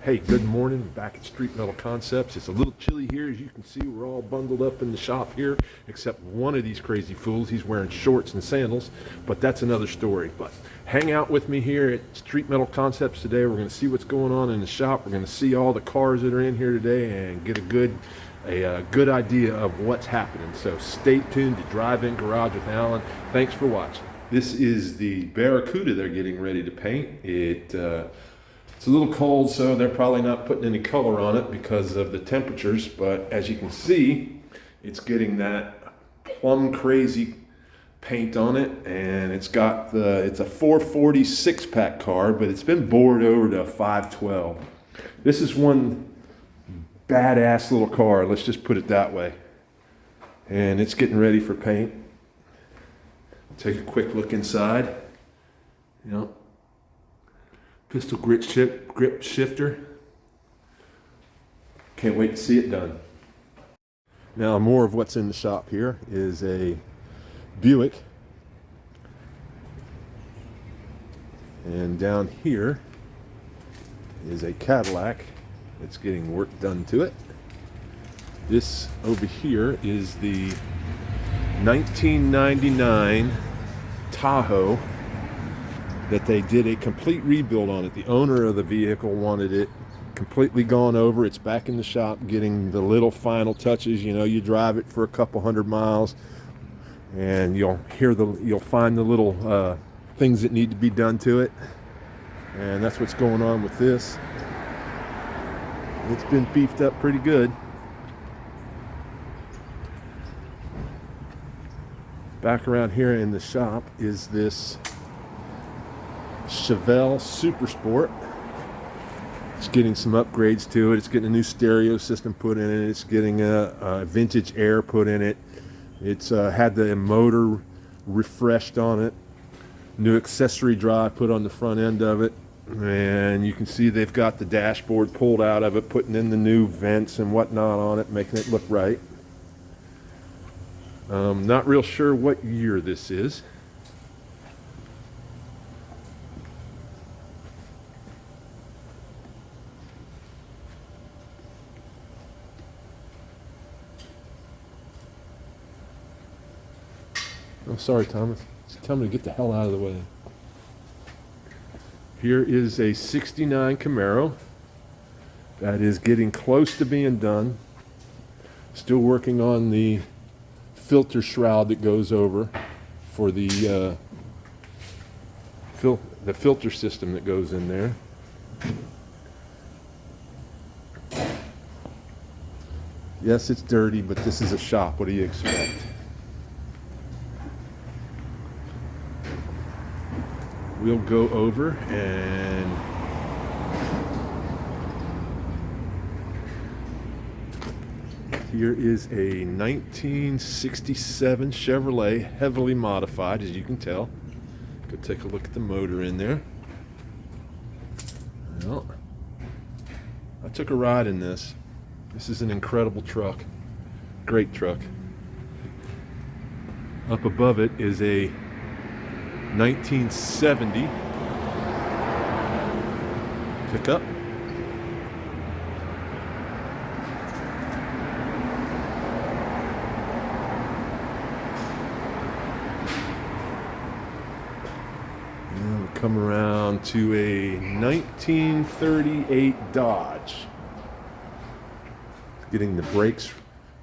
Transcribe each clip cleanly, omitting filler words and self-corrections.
Hey, good morning. Back at Street Metal Concepts. It's a little chilly here. As you can see, we're all bundled up in the shop here, except one of these crazy fools. He's wearing shorts and sandals, but that's another story. But hang out with me here at Street Metal Concepts today. We're going to see what's going on in the shop. We're going to see all the cars that are in here today and get a good idea of what's happening. So stay tuned to Drive-In Garage with Alan. Thanks for watching. This is the Barracuda they're getting ready to paint. It's a little cold, so they're probably not putting any color on it because of the temperatures, but as you can see, it's getting that plum crazy paint on it, and it's a 440 six-pack car, but it's been bored over to a 512. This is one badass little car, let's just put it that way. And it's getting ready for paint. Take a quick look inside. Pistol grip shifter. Can't wait to see it done. Now more of what's in the shop here is a Buick. And down here is a Cadillac that's getting work done to it. This over here is the 1999 Tahoe that they did a complete rebuild on it. The owner of the vehicle wanted it completely gone over. It's back in the shop getting the little final touches. You drive it for a couple hundred miles and you'll find the little things that need to be done to it. And that's what's going on with this. It's been beefed up pretty good. Back around here in the shop is this Chevelle Super Sport. It's getting some upgrades to it. It's getting a new stereo system put in it. It's getting a vintage air put in it. It's had the motor refreshed on it. New accessory drive put on the front end of it. And you can see they've got the dashboard pulled out of it, putting in the new vents and whatnot on it, making it look right. Not real sure what year this is. I'm sorry, Thomas. Just tell me to get the hell out of the way. Here is a 69 Camaro that is getting close to being done. Still working on the filter shroud that goes over for the filter system that goes in there. Yes, it's dirty, but this is a shop. What do you expect? We'll go over and here is a 1967 Chevrolet, heavily modified, as you can tell. Go take a look at the motor in there. Well, I took a ride in this. This is an incredible truck. Great truck. Up above it is a 1970 pickup. And we'll come around to a 1938 Dodge. Getting the brakes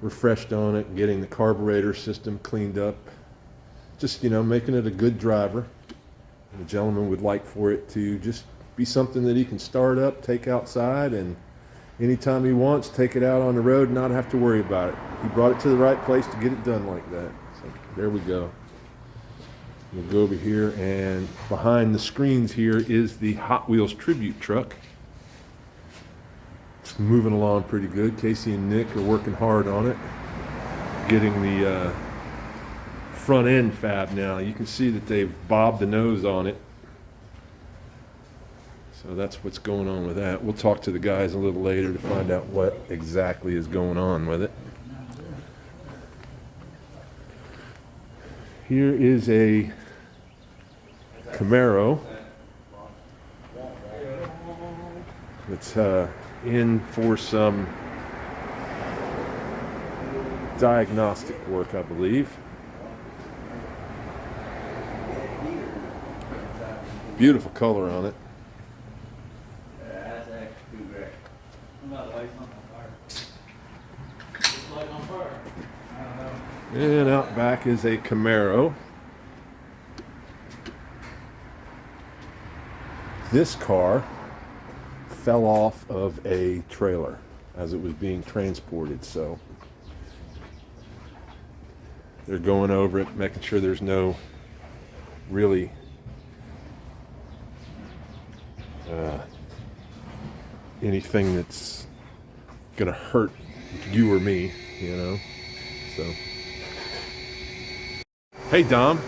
refreshed on it, getting the carburetor system cleaned up. Just, making it a good driver. The gentleman would like for it to just be something that he can start up, take outside, and anytime he wants, take it out on the road and not have to worry about it. He brought it to the right place to get it done like that. So there we go. We'll go over here, and behind the screens here is the Hot Wheels tribute truck. It's moving along pretty good. Casey and Nick are working hard on it, getting the front end fab now. You can see that they've bobbed the nose on it. So that's what's going on with that. We'll talk to the guys a little later to find out what exactly is going on with it. Here is a Camaro It's in for some diagnostic work, I believe. Beautiful color on it. And out back is a Camaro. This car fell off of a trailer as it was being transported, so they're going over it, making sure there's no really anything that's gonna hurt you or me, you know. So, hey Dom,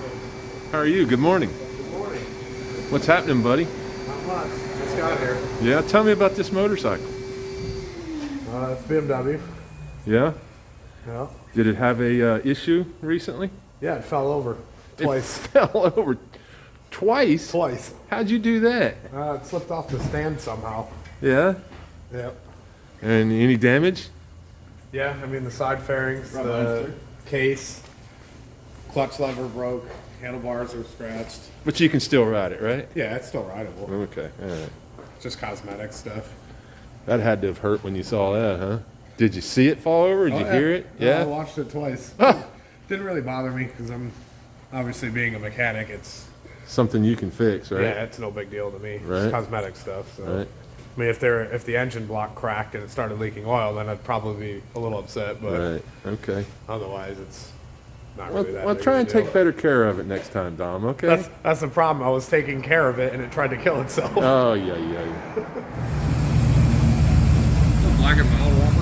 how are you? Good morning. Good morning. What's happening, buddy? Not much. Just got here. Yeah, tell me about this motorcycle. It's BMW. Yeah? Yeah. Did it have a issue recently? Yeah, it fell over twice. It fell over twice? Twice. How'd you do that? It slipped off the stand somehow. Yeah? Yep. And any damage? Yeah, I mean the side fairings, the case, clutch lever broke, handlebars are scratched. But you can still ride it, right? Yeah, it's still rideable. Okay, all right. Just cosmetic stuff. That had to have hurt when you saw that, huh? Did you see it fall over? Did you hear it? No, Yeah? I watched it twice. Didn't really bother me because I'm obviously being a mechanic. It's Something you can fix, right? yeah, it's no big deal to me. Right. It's cosmetic stuff. So. Right. I mean, if the engine block cracked and it started leaking oil, then I'd probably be a little upset. But Right, okay. otherwise, it's not Well, really that well big try of a and deal. take better care of it next time, Dom, okay? That's the problem. I was taking care of it and it tried to kill itself. Oh, yeah, yeah. Black and mild warmer.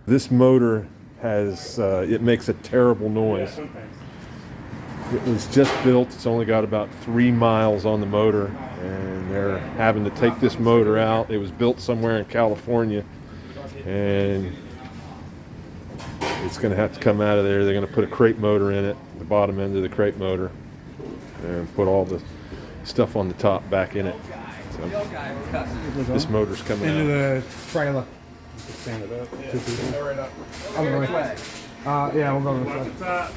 This motor has, it makes a terrible noise. It was just built, it's only got about 3 miles on the motor, and they're having to take this motor out. It was built somewhere in California, and it's going to have to come out of there. They're going to put a crate motor in it, the bottom end of the crate motor, and put all the stuff on the top back in it. So this motor's coming Into out. the trailer. Stand it up. Yeah, we'll go this way.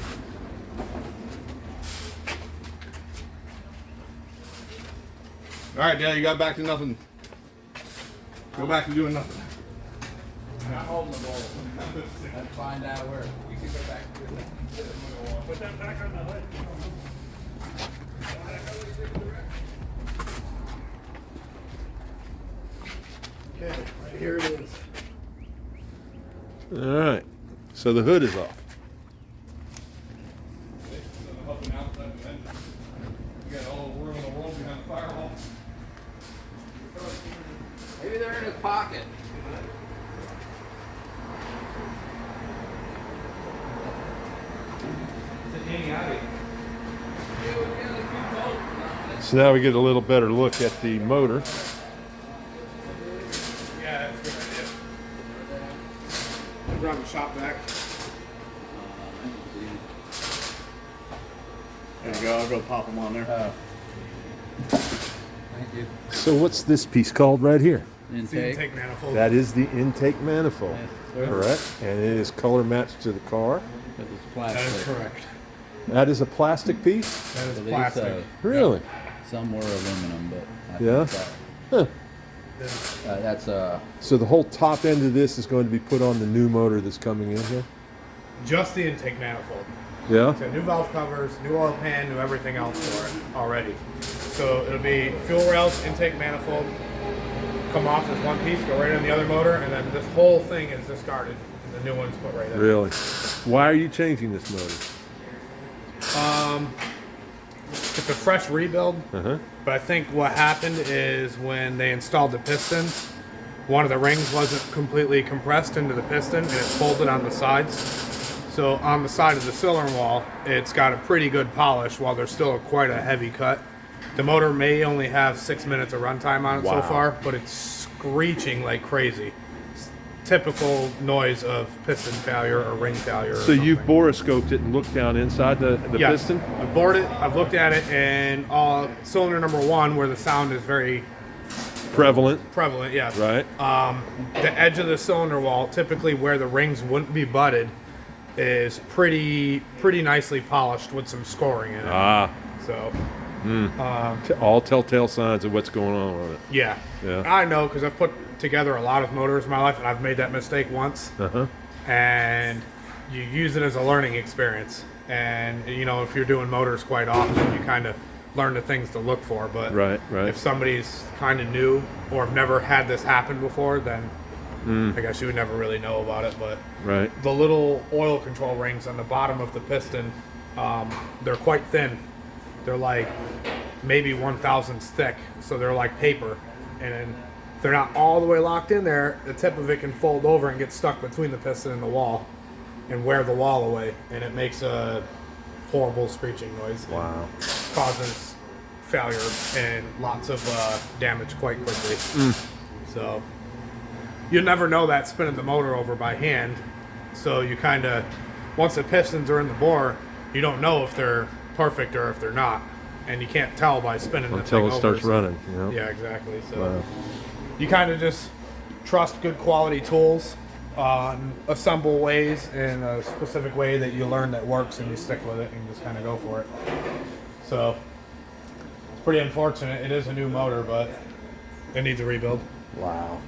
All right, Dad, you got back to nothing. Go back to doing nothing. Not holding the bowl. Let's find out where we can go back to it. Put that back on the hood. Okay, right here it is. All right, so the hood is off. You got all the room in the world behind the firewall. his pocket. So now we get a little better look at the motor. Yeah, that's a good idea. Grab the shop vac. There you go. I'll go pop them on there. Thank you. So what's this piece called right here? It's the intake manifold. That is the intake manifold, Yes, sir. correct? And it is color matched to the car. But it's That is plastic. correct. That is a plastic piece? That is At least, plastic. Really? some were aluminum, but I Yeah? think Huh. that's So the whole top end of this is going to be put on the new motor that's coming in here? Just the intake manifold. Yeah? So new valve covers, new oil pan, new everything else for it already. So it'll be fuel rails, intake manifold, come off as one piece, go right in the other motor, and then this whole thing is discarded and the new one's put right in. Really? Why are you changing this motor? It's a fresh rebuild, Uh-huh. but I think what happened is when they installed the pistons, one of the rings wasn't completely compressed into the piston and it folded on the sides. So on the side of the cylinder wall, it's got a pretty good polish while there's still quite a heavy cut. The motor may only have 6 minutes of runtime on it so Wow. far, but it's screeching like crazy. It's typical noise of piston failure or ring failure. Or So you've something. boroscoped it and looked down inside the Yes. piston? I've bored it, I've looked at it, and cylinder number one, where the sound is very Prevalent, prevalent, yes. right? The edge of the cylinder wall, typically where the rings wouldn't be butted, is pretty nicely polished with some scoring in it. Ah, So, all telltale signs of what's going on with it. yeah. Yeah. I know, because I've put together a lot of motors in my life, and I've made that mistake once. Uh-huh. And you use it as a learning experience. And, you know, if you're doing motors quite often, you kind of learn the things to look for. But Right, right. if somebody's kind of new or have never had this happen before, then I guess you would never really know about it. But Right. the little oil control rings on the bottom of the piston, they're quite thin. They're like maybe 1/1000 thick, so they're like paper. And they're not all the way locked in there. The tip of it can fold over and get stuck between the piston and the wall and wear the wall away, and it makes a horrible screeching noise. Wow. Causes failure and lots of damage quite quickly. So you never know that spinning the motor over by hand. So you kind of, once the pistons are in the bore, you don't know if they're perfect or if they're not, and you can't tell by spinning the Until thing it over, starts so- running, you know? Yeah, exactly. So Wow. you kind of just trust good quality tools, assemble ways in a specific way that you learn that works, and you stick with it and just kind of go for it. So it's pretty unfortunate. It is a new motor, but it needs a rebuild. Wow.